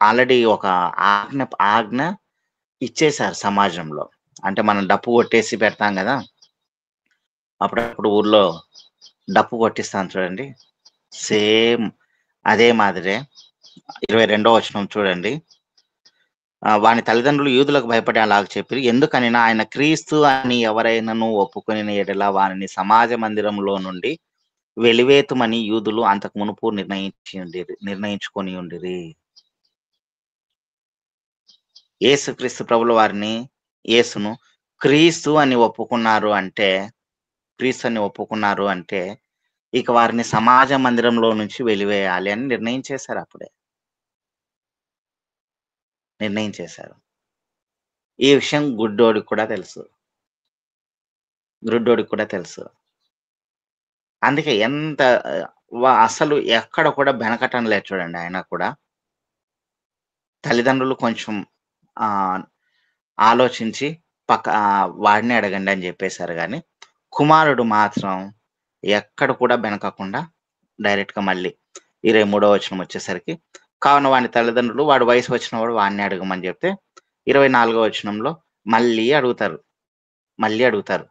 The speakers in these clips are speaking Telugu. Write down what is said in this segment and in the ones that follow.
ఆల్రెడీ ఒక ఆజ్ఞ ఆజ్ఞ ఇచ్చేశారు సమాజంలో. అంటే మనం డప్పు కొట్టేసి పెడతాం గదా! అప్పుడప్పుడు ఊర్లో డప్పు కొట్టిస్తాం చూడండి. సేమ్ అదే మాదిరే 22వ వచనం చూడండి. వాని తల్లిదండ్రులు యూదులకు భయపడి అలాగ చెప్పిరి. ఎందుకనినా ఆయన క్రీస్తు అని ఎవరైనను ఒప్పుకొనిన యెడల వానిని సమాజ మందిరంలో నుండి వెలివేతుమని యూదులు అంతకు మునుపు నిర్ణయించుకొనియుండిరి. యేసుక్రీస్తు ప్రభుల వారిని యేసును క్రీస్తు అని ఒప్పుకున్నారు అంటే, ఇక వారిని సమాజ మందిరంలో నుంచి వెలివేయాలి అని నిర్ణయించేశారు అప్పుడే. నిర్ణయించేశారు. ఈ విషయం గుడ్డోడికి కూడా తెలుసు. గ్రుడ్డోడికి కూడా తెలుసు. అందుకే ఎంత అసలు ఎక్కడ కూడా బెనకటం లేదు చూడండి ఆయన కూడా. తల్లిదండ్రులు కొంచెం ఆహ్, ఆలోచించి వాడినే అడగండి అని జెప్పేసారు గానీ, కుమారుడు మాత్రం ఎక్కడ కూడా బెనకకుండా డైరెక్ట్‌గా మళ్ళీ 23వ వచనం వచ్చేసరికి, కావున వాని తల్లిదండ్రులు వాడి వయసు వచ్చినవాడు వాడినే అడగమని జెప్తే, 24వ వచనంలో మళ్ళీ అడుగుతారు. మళ్ళీ అడుగుతారు.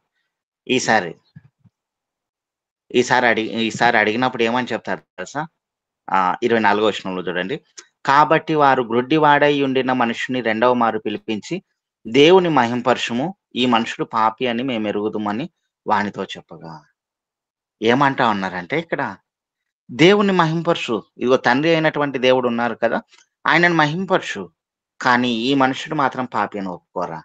ఈసారి, ఈసారి అడిగినప్పుడు ఏమని చెప్తారు తెలుసా? 24వ వచనంలో చూడండి. కాబట్టి వారు గ్రుడ్డివాడై ఉండిన మనుషుని రెండవ మారు పిలిపించి, దేవుని మహింపరచుము, ఈ మనుషుడు పాపి అని మేమెరుగుదుమని వానితో చెప్పగా. ఏమంటా ఉన్నారంటే ఇక్కడ, దేవుని మహింపరచు. ఇదిగో తండ్రి అయినటువంటి దేవుడు ఉన్నారు కదా! ఆయనను మహింపరచు. కానీ ఈ మనుషుడు మాత్రం పాపి అని ఒప్పుకోరా?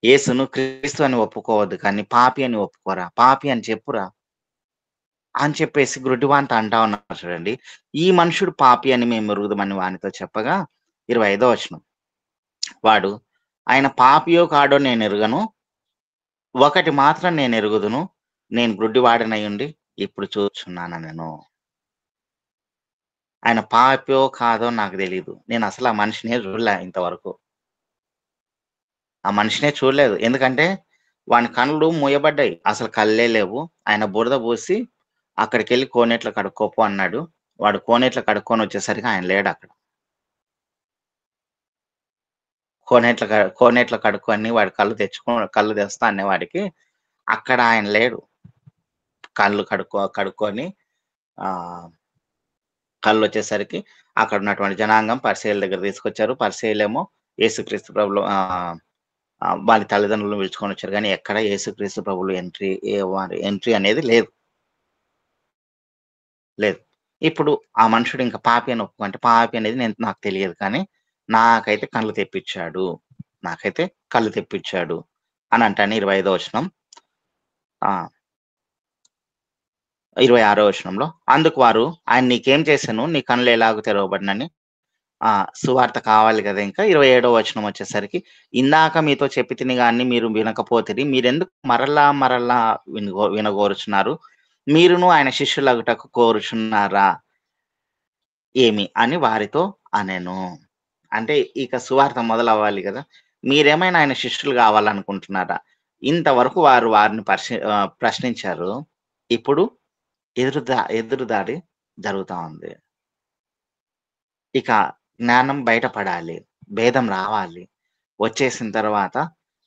యేసును క్రీస్తు అని ఒప్పుకోవద్దు కానీ పాపి అని ఒప్పుకోరా? పాపి అని చెప్పురా? అని చెప్పేసి గ్రుడ్డివానితో అంటా ఉన్నారు చూడండి. ఈ మనుషుడు పాపి అని మేము ఎరుగుదుమని వానితో చెప్పగా 25వ వచనం. వాడు ఆయన పాపియో కాడో నేనెరుగను. ఒకటి మాత్రం నేనెరుగుదును. నేను గ్రుడ్డివాడనయ్యుండి ఇప్పుడు చూచుచున్నాననెను. ఆయన పాపో కాదో నాకు తెలీదు. నేనసలు ఆ మనిషినే చూడలే ఇంతవరకు. ఆ మనిషినే చూడలేదు. ఎందుకంటే వాని కళ్ళు మూయబడ్డాయి. అసలు కళ్ళే లేవు. ఆయన బురద పూసి అక్కడికెళ్ళి కోనేట్లో కడుక్కోపో అన్నాడు. వాడు కోనేట్లో కడుక్కొనొచ్చేసరికి ఆయన లేడక్కడ. కోనేట్లో కడుక్కొని వాడు కళ్ళు తెస్తా అనేవాడికి అక్కడ ఆయన లేడు. కళ్ళు కడుక్కొని ఆహ్, కళ్ళొచ్చేసరికి అక్కడున్నటువంటి జనాంగం పరిసయ్యుల దగ్గర తీసుకొచ్చారు. పరిసయ్యులేమో యేసుక్రీస్తు ప్రభులు వాళ్ళ తల్లిదండ్రులను పిలుచుకొనొచ్చారు గానీ ఎక్కడ యేసుక్రీస్తు ప్రభులు వారి ఎంట్రీ అనేది లేదు. లేదు. ఇప్పుడు ఆ మనుషుడు ఇంక పాపి అని అంటే పాపి అనేది నాకు తెలియదు కానీ, నాకైతే కళ్ళు తెప్పిచ్చాడు. నాకైతే కళ్ళు తెప్పిచ్చాడు అనంటాను 25వ వచనం. ఆ! 26వ వచనంలో అందుకు వారు ఆయన నీకేం చేశాను? నీ కనులు ఎలాగో తెరవబడినని సువార్త కావాలి గదా! ఇంకా 27వ వచనం వచ్చేసరికి ఇందాక మీతో చెప్పితిని గాని మీరు వినకపోతిరి. మీరెందుకు మరలా వినగోరుచున్నారు? మీరును ఆయన శిష్యులగుటకు కోరుచున్నారా ఏమి? అని వారితో అనెను. అంటే ఇక సువార్త మొదలవ్వాలి గదా! మీరేమైనా ఆయన శిష్యులు గావాలనుకుంటున్నారా? ఇంతవరకు వారు వారిని ప్రశ్నించారు. ఇప్పుడు ఎదురుదాడి జరుగుతా ఉంది. ఇక జ్ఞానం బయటపడాలి. భేదం రావాలి. వచ్చేసిన తర్వాత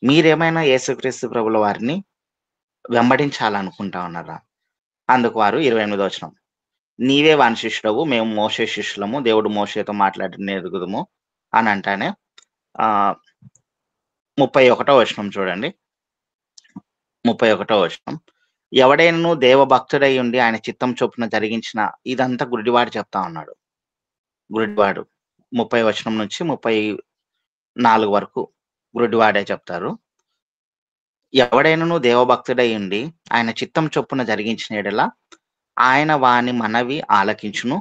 మీరేమైనా యేసుక్రీస్తు ప్రభుల వారిని వెంబడించాలనుకుంటా ఉన్నారా? అందుకు వారు 28వ వచనం. నీవే వాని శిష్యుడవు. మేము మోషే శిష్యులము. దేవుడు మోషేతో మాట్లాడిన ఎరుగుదుము అనంటానే 31వ వచనం చూడండి. 31వ వచనం. ఎవడైనను దేవభక్తుడై ఉండి ఆయన చిత్తం చొప్పున జరిగించిన ఇదంతా గుడ్డివాడు చెప్తా ఉన్నాడు. గుడ్డివాడు 30 వచనం నుంచి 34 వరకు గుడ్డివాడే చెప్తారు. ఎవడైనను దేవభక్తుడై ఉండి ఆయన చిత్తం చొప్పున జరిగించిన యెడల ఆయన వాని మనవి ఆలకించును.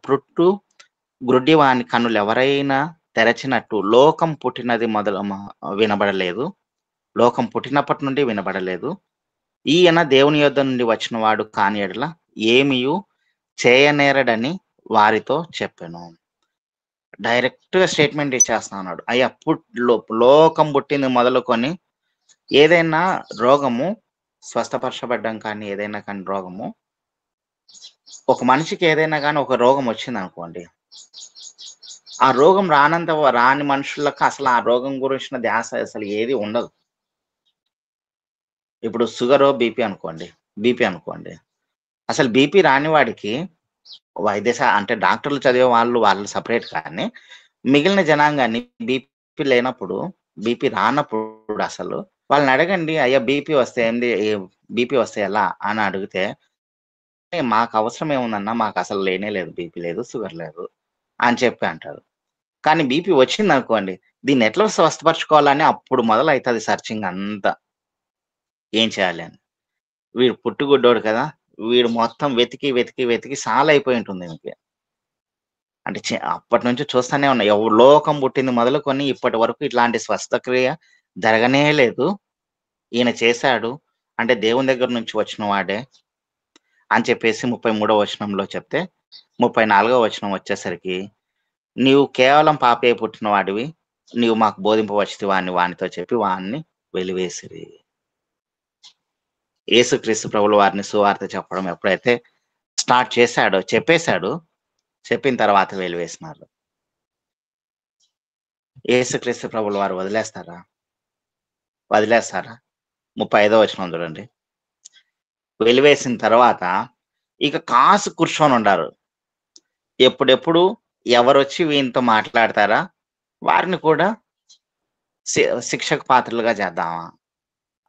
పుట్టు గ్రుడ్డివాని కన్నులెవరైనా తెరచినట్టు లోకం పుట్టినది వినబడలేదు. లోకం పుట్టినప్పటి నుండి వినబడలేదు. ఈయన దేవుని యొద్ద నుండి వచ్చినవాడు కాని యెడల ఏమియు చేయనేరడని వారితో చెప్పెను. డైరెక్ట్‌గా స్టేట్‌మెంట్ ఇచ్చేస్తా ఉన్నాడు. అయ్యా లోకం పుట్టింది మొదలుకొని ఏదైనా రోగము స్వస్థపరచబడ్డం కానీ, ఏదైనా కానీ రోగము ఒక మనిషికి ఏదైనా గాని ఒక రోగం వచ్చిందనుకోండి. ఆ రోగం రాని మనుషులకు అసలు ఆ రోగం గురించిన ధ్యాస అసలు ఏది ఉండదు. ఇప్పుడు షుగరో, బీపీ అనుకోండి. అసలు బీపీ రాని వాడికి అంటే డాక్టర్లు చదివే వాళ్ళు సెపరేట్ కానీ, మిగిలిన జనాంగాన్ని బీపీ లేనప్పుడు, బీపీ రానప్పుడు అసలు వాళ్ళనడగండి. "అయ్యా! బీపీ వస్తే ఎలా?" అని అడిగితే, "మాకవసరం ఏముందన్నా మాకసలు లేనే లేదు. బీపీ లేదు, షుగర్ లేదు" అని చెప్పి అంటారు. కానీ బీపీ వచ్చిందనుకోండి, దీన్నెట్లా స్వస్థపరచుకోవాలని అప్పుడు మొదలైతది సెర్చింగ్ అంతా. ఏం చేయాలి అని. వీడు పుట్టుగుడ్డోడు కదా! వీడు మొత్తం వెతికి సాలయిపోయుంటుంది ఈయనకి. అంటే అప్పటినుంచి చూస్తానే ఉన్నా. లోకం పుట్టింది మొదలుకొని ఇప్పటి వరకు ఇట్లాంటి స్వస్థక్రియ జరగనే లేదు. ఈయన చేశాడు. అంటే దేవుని దగ్గర నుంచి వచ్చిన వాడే అని చెప్పేసి 33వ వచనంలో చెప్తే, 34వ వచనం వచ్చేసరికి, "నీవు కేవలం పాపే పుట్టిన వాడివి. నీవు మాకు బోధింపవచ్చితివా" అని వానితో చెప్పి వాడిని వెలివేసిరి. యేసుక్రీస్తు ప్రభుల వారిని సువార్త చెప్పడం ఎప్పుడైతే స్టార్ట్ చేశాడో, చెప్పిన తర్వాత వెలివేసినారు. యేసుక్రీస్తు ప్రభుల వారు వదిలేస్తారా? వదిలేస్తారా? 35వ వచనం చూడండి. వెలివేసిన తర్వాత ఇక కాసు కూర్చొనుండారు. ఎప్పుడెప్పుడు ఎవరొచ్చి వీనితో మాట్లాడతారా? వారిని కూడా శిక్షకు పాత్రులుగా చేద్దామా?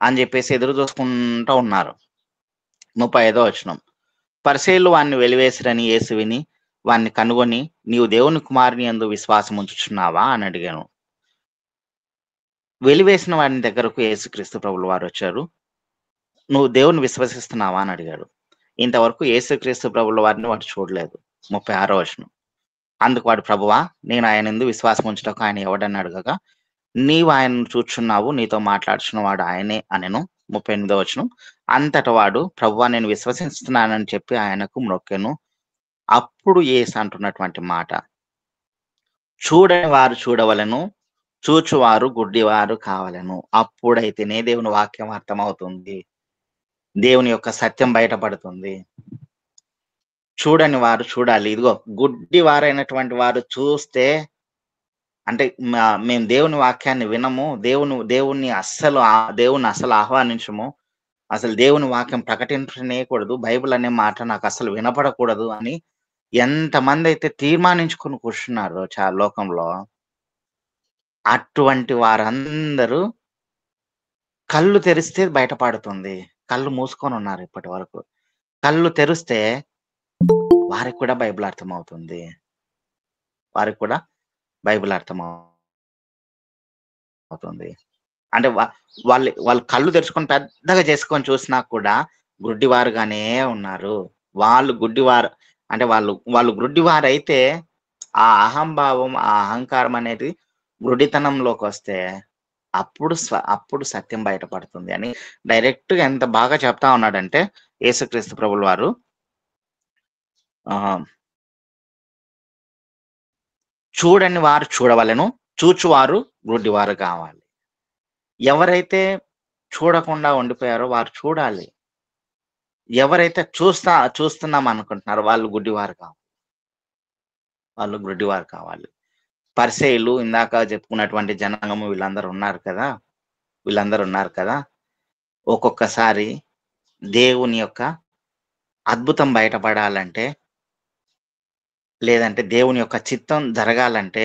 అని జెప్పేసి ఎదురు చూసుకుంటా ఉన్నారు. 35వ వచనం. పరిసయ్యులు వానిని వెలివేసిరని యేసు విని వానిని కనుగొని, "నీవు దేవుని కుమారుని యందు విశ్వాసముంచుచున్నావా?" అని అడిగాను. వెలివేసిన వాని దగ్గరకు యేసుక్రీస్తు ప్రభుల వారొచ్చారు. "నువ్వు దేవున్ని విశ్వసిస్తున్నావా?" అని అడిగాడు. ఇంతవరకు యేసుక్రీస్తు ప్రభుల వారిని వాడు చూడలేదు. 36వ వచనం. అందుకు వాడు, "ప్రభువా, నేను ఆయనందు విశ్వాసముంచుటకు ఆయన ఎవడని అడగగా, నీవు ఆయనను చూచున్నావు, నీతో మాట్లాడుచున్నవాడు ఆయనే" అనెను. 38వ వచనం. అంతట వాడు, "ప్రభువా, నేను విశ్వసిస్తున్నానని" చెప్పి ఆయనకు మ్రొక్కెను. అప్పుడు యేసు అంటున్నటువంటి మాట, "చూడని వారు చూడవలెను, చూచువారు గుడ్డివారు కావలెను. అప్పుడైతేనే దేవుని వాక్యం అర్థమవుతుంది. దేవుని యొక్క సత్యం బయటపడుతుంది. చూడని వారు చూడాలి." ఇదిగో గుడ్డివారైనటువంటి వారు చూస్తే అంటే మేము దేవుని వాక్యాన్ని వినము. దేవుణ్ణి అస్సలు ఆహ్వానించము. అసలు దేవుని వాక్యం ప్రకటించనేకూడదు. బైబిల్ అనే మాట నాకస్సలు వినపడకూడదు అని ఎంతమందైతే తీర్మానించుకొని కూర్చున్నారో లోకంలో, అటువంటి వారందరూ కళ్ళు తెరిస్తే బయటపడుతుంది. కళ్ళు మూసుకొనున్నారు ఇప్పటి వరకు. కళ్ళు తెరిస్తే వారికి కూడా బైబిల్ అర్థమవుతుంది. వారికి కూడా బైబిల్ అర్థమవుతుంది. అంటే వాళ్ళు కళ్ళు తెరుచుకొని పెద్దగా చేసుకొని చూసినా కూడా గుడ్డివారుగానే ఉన్నారు. వాళ్ళు గుడ్డివారు అంటే వాళ్ళు గుడ్డివారైతే ఆ అహంభావం, ఆ అహంకారం అనేది గుడ్డితనంలోకొస్తే అప్పుడు సత్యం బయటపడుతుంది అని డైరెక్ట్‌గా ఎంత బాగా చెప్తా ఉన్నాడంటే యేసుక్రీస్తు ప్రభుల వారు ఆహ్, చూడని వారు చూడవలెను, చూచువారు గుడ్డివారు కావాలి. ఎవరైతే చూడకుండా ఉండిపోయారో వారు చూడాలి. ఎవరైతే చూస్తున్నాం అనుకుంటున్నారో వాళ్ళు గుడ్డివారు కావాలి. పరిసయ్యులు ఇందాక చెప్పుకున్నటువంటి జనాంగము వీళ్ళందరూ ఉన్నారు కదా! ఒక్కొక్కసారి దేవుని యొక్క అద్భుతం బయటపడాలంటే, లేదంటే దేవుని యొక్క చిత్తం జరగాలంటే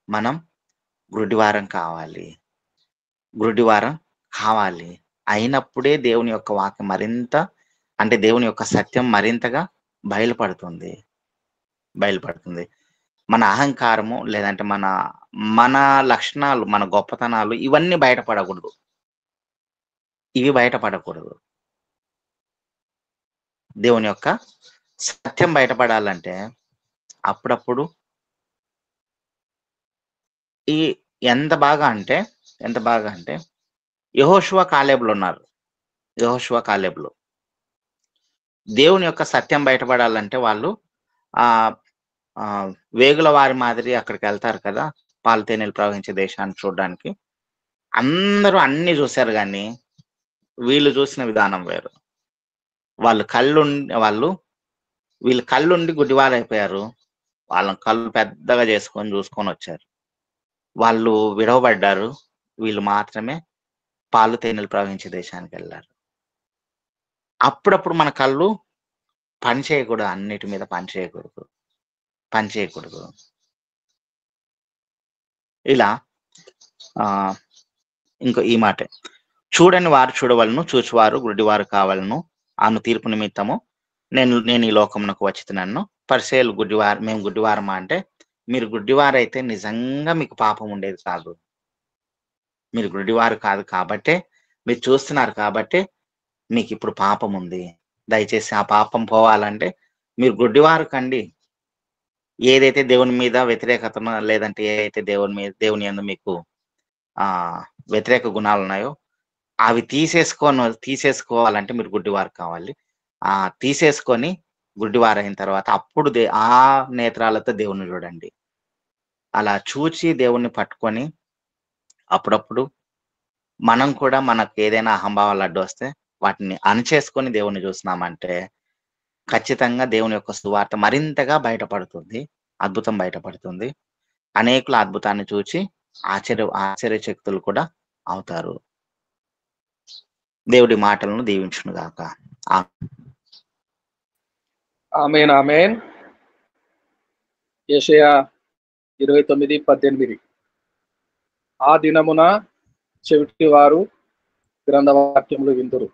మనం గుడ్డివారం కావాలి. గుడ్డివారం కావాలి. అయినప్పుడే దేవుని యొక్క వాక్యం అంటే దేవుని యొక్క సత్యం మరింతగా బయలుపడుతుంది. బయలుపడుతుంది. మన అహంకారము లేదంటే మన లక్షణాలు, మన గొప్పతనాలు ఇవన్నీ బయటపడకూడదు. ఇవి బయటపడకూడదు. దేవుని యొక్క సత్యం బయటపడాలంటే అప్పుడప్పుడు ఈ ఎంత బాగా అంటే, ఎంత బాగా అంటే యెహోషువ, కాలేబులున్నారు. యెహోషువ, కాలేబులు. దేవుని యొక్క సత్యం బయటపడాలంటే వాళ్ళు ఆహ్, ఆహ్, వేగుల వారి మాదిరి అక్కడికెళ్తారు కదా! పాలు, తేనెలు ప్రవహించే దేశాన్ని చూడ్డానికి. అందరూ అన్నీ జూసారు గానీ, వీళ్ళు జూసిన విధానం వేరు. వాళ్ళు వీళ్ళు కళ్ళుండి గుడ్డివారైపోయారు. వాళ్ళని కళ్ళు పెద్దగా చూసుకొని వచ్చారు. వాళ్ళు విడవబడ్డారు. వీళ్ళు మాత్రమే పాలు తేనెలు ప్రవహించే దేశానికెళ్లారు. అప్పుడప్పుడు మన కళ్ళు పని చేయకూడదు. అన్నిటి మీద పని చేయకూడదు. ఇలా ఇంకో ఈ మాటే. చూడని వారు చూడవలను, చూచువారు గుడ్డివారు కావలను అను తీర్పు నిమిత్తము నేను ఈ లోకమునకు వచ్చితినన్ను. పరిసయ్యులు మేము గుడ్డివారమా అంటే, మీరు గుడ్డివారైతే నిజంగా మీకు పాపం ఉండేది కాదు. మీరు గుడ్డివారు కాదు కాబట్టే, మీరు చూస్తున్నారు కాబట్టే మీకిప్పుడు పాపం ఉంది. దయచేసి ఆ పాపం పోవాలంటే మీరు గుడ్డివారు కండి. ఏదైతే దేవుని మీద వ్యతిరేకతనో లేదంటే ఏదైతే దేవుని యందు మీకు వ్యతిరేక గుణాలున్నాయో అవి తీసేసుకోవాలంటే మీరు గుడ్డివారు కావాలి. తీసేసుకొని గుడ్డివారైన తర్వాత అప్పుడు ఆ నేత్రాలతో దేవుణ్ణి చూడండి. అలా చూచి దేవుణ్ణి పట్టుకొని అప్పుడప్పుడు మనం కూడా మనకు ఏదైనా అహంభావాలు అడ్డొస్తే వాటిని అణిచేసుకొని దేవుణ్ణి చూస్తున్నామంటే ఖచ్చితంగా దేవుని యొక్క సువార్త మరింతగా బయటపడుతుంది. అద్భుతం బయటపడుతుంది. అనేకుల అద్భుతాన్ని చూచి ఆశ్చర్యచకితులు కూడా అవుతారు. దేవుడి మాటలను దీవించును గాక. ఆమేన్ ఆమేన్. యెషయా 29:18. ఆ దినమున చెవిటి వారు గ్రంథవాక్యములు విందురు.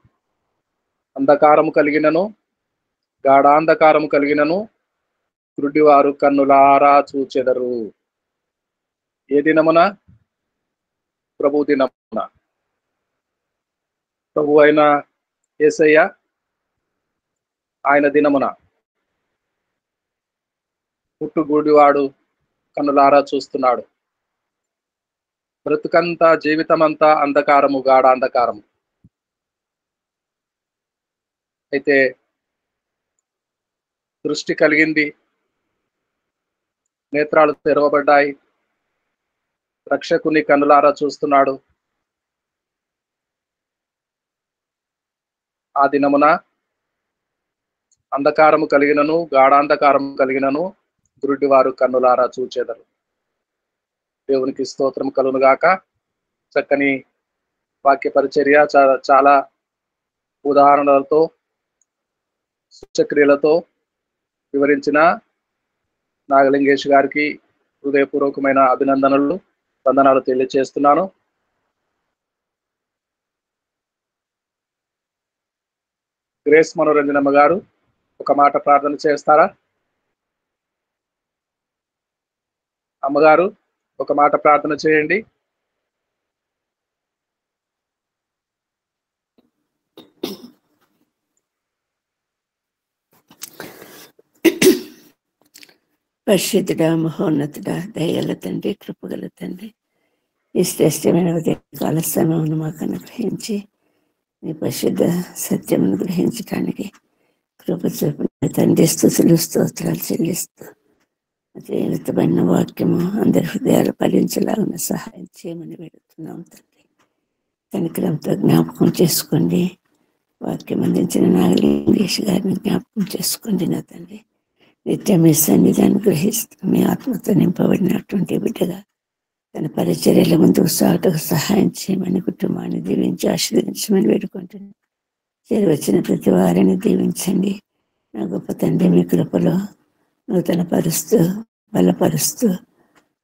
అంధకారము కలిగినను గాఢాంధకారము కలిగినను గుడ్డివారు కన్నులారా చూచెదరు. ఏ దినమున? ప్రభు దినమున. ప్రభు అయిన యేసయ్య ఆయన దినమున పుట్టు గుడివాడు కన్నులారా చూస్తున్నాడు. బ్రతుకంతా జీవితమంతా అంధకారము, గాఢాంధకారము. అయితే దృష్టి కలిగింది, నేత్రాలు తెరవబడ్డాయి, రక్షకుని కన్నులారా చూస్తున్నాడు. ఆ దినమున అంధకారము కలిగినను గాఢాంధకారము కలిగినను గురుడివారు కన్నులారా చూచెదరు. దేవునికి స్తోత్రం కలుగును గాక. చక్కని వాక్య పరిచర్య, చాలా ఉదాహరణలతో సూచక్రియలతో వివరించిన నాగలింగేష్ గారికి హృదయపూర్వకమైన అభినందనలు, వందనాలు తెలియజేస్తున్నాను. గ్రేస్ మనోరంజనమ్మ గారు ఒక మాట ప్రార్థన చేస్తారా? అమ్మగారు ఒక మాట ప్రార్థన చేయండి. పరిశుద్ధుడా, మహోన్నతుడా, దయగల తండ్రి, కృపగల తండ్రి, ఈ శ్రేష్టమైన కాల సమయమును మాకు అనుగ్రహించి నీ పరిశుద్ధ సత్యమును గ్రహించడానికి కృప చూపిన తండ్రి, స్తుతులు స్తోత్రాలు చెల్లిస్తూ జీవితమైన వాక్యము అందరి హృదయాలు ఫలించలాగిన సహాయం చేయమని పెడుతున్నాం తండ్రి. కనికరంతో జ్ఞాపకం చేసుకోండి. వాక్యం అందించిన నాగలింగేష్ గారిని జ్ఞాపకం చేసుకోండి నా తండ్రి. నిత్యం మీ సన్నిధాన్ని గ్రహిస్తూ మీ ఆత్మతో నింపబడినటువంటి బిడ్డగా తన పరిచర్యల ముందుకు సాగుటకు సహాయం చేయమని కుటుంబాన్ని దీవించి ఆశీర్వదించమని వేడుకుంటున్నాను. చేరువచ్చిన ప్రతి వారిని దీవించండి నా గొప్ప తండ్రి. మీ కృపలో నూతన పరుస్తూ బలపరుస్తూ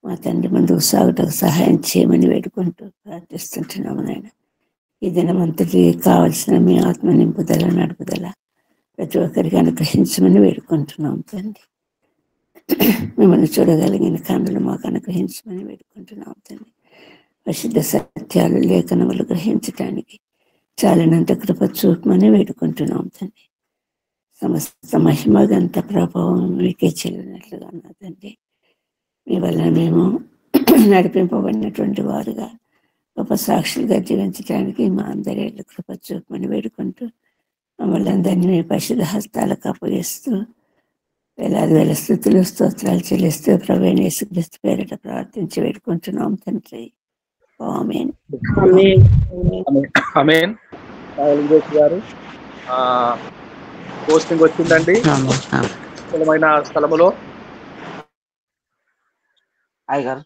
మా తండ్రి ముందుకు సాగుటకు సహాయం చేయమని వేడుకుంటూ ప్రార్థిస్తుంటున్నాము నాయన. ఈ దినమంతటి కావలసిన మీ ఆత్మ నింపుదల, నడుపుదల ప్రతి ఒక్కరికి అనుగ్రహించమని వేడుకుంటున్నాం తండ్రి. మిమ్మల్ని చూడగలిగిన కన్నులు మాకు అనుగ్రహించమని వేడుకుంటున్నాం తండ్రి. పరిశుద్ధ సత్యాలు, లేఖనములు గ్రహించడానికి చాలినంత కృప చూపమని వేడుకుంటున్నాం తండ్రి. సమస్త మహిమ గంత ప్రభావం మీకే చెల్లినట్లుగా నా తండ్రి. మీ వల్ల మేము నడిపింపబడినటువంటి వారుగా గొప్ప సాక్షులుగా జీవించడానికి మా అందరి కృప చూపమని వేడుకుంటూ మమ్మల్ని అందరినీ మీ పరిశుద్ధ హస్తాలకు అప్పగిస్తూ వేలాది వేల స్తుతులు స్తోత్రాలు చెల్లిస్తూ ప్రభువైన యేసుక్రీస్తు పేరిట ప్రార్థించి వేడుకుంటున్నాం తండ్రి. ఆమేన్. ఆమేన్. నాగలింగేష్ గారు పోస్టింగ్ వచ్చిందండి. అనుకూలమైన స్థలములో అయ్యగారు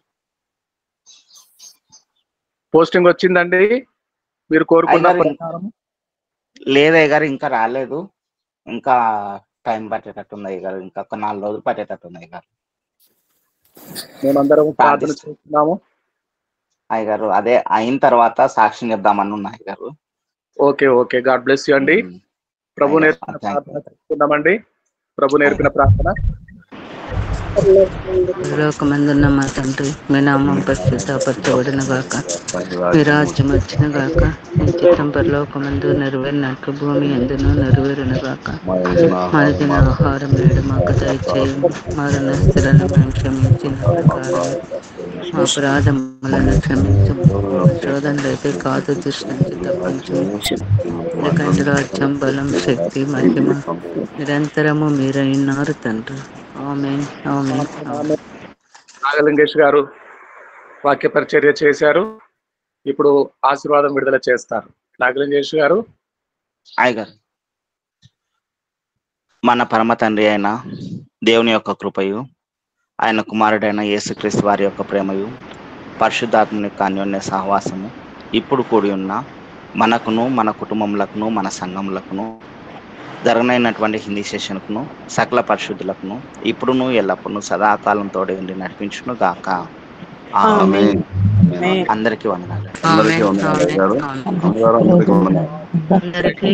పోస్టింగ్ వచ్చిందండి మీరు కోరుకున్న అయ్యగారు ప్రకారం? లేదు అయ్యగారు, ఇంకా రాలేదు. ఇంకా టైం పట్టేటట్టుంది అయ్యగారు, ఇంకా ఒక 4 రోజులు పట్టేటట్టుంది అయ్యగారు. మేమందరం ప్రార్థన చేస్తున్నాము. అయ్యగారు అదే అయిన తర్వాత సాక్ష్యం చెప్దామని ఉన్నా అయ్యగారు. Okay okay, God bless you అండి. ప్రభు నేర్పిన ప్రార్థన చెప్తున్నామండి. ప్రభు నేర్పిన ప్రార్థన. లోకమందున్న మా తండ్రి, మీ నామం పరిశుద్ధపరచబడిన గాక, మీ రాజ్యం వచ్చిన గాక, మీ చిత్తం పరలోకమందు నెరవేరినట్లు భూమి ఎందును నెరవేరును గాక. మనదిన ఆహారం నేడు మాకు దయచేయండి, మరణస్తులను మేము క్షమించిన ప్రకారం మా అపరాధములను క్షమించము, శోధనలైతే కాదు దుష్ట నుంచి తప్పించము. ఎందుకంటే రాజ్యం, బలం, శక్తి, మహిమ నిరంతరము మీరైనారు తండ్రి. ఆమేన్ ఆమేన్ ఆమేన్. నాగలింగేష్ గారు వాక్య పరిచర్య చేశారు. ఇప్పుడు ఆశీర్వాదం విడుదల చేస్తారు. నాగలింగేష్ గారు. అయ్యగారు, మన పరమ తండ్రి అయిన దేవుని యొక్క కృపయు, ఆయన కుమారుడైన యేసుక్రీస్తు వారి యొక్క ప్రేమయు, పరిశుద్ధాత్మని యొక్క అన్యోన్య సహవాసము ఇప్పుడు కూడి ఉన్న మనకును, మన కుటుంబములకును, మన సంఘములకును, జరగనైనటువంటి హిందీ సెషన్కును, సకల పరిశుద్ధులకును ఇప్పుడును ఎల్లప్పుడూ సదాకాలం తోడే ఉండి నడిపించును గాక. ఆమేన్. అందరికీ వందనాలు. ఆమేన్ ఆమేన్ ఆమేన్. అందరికీ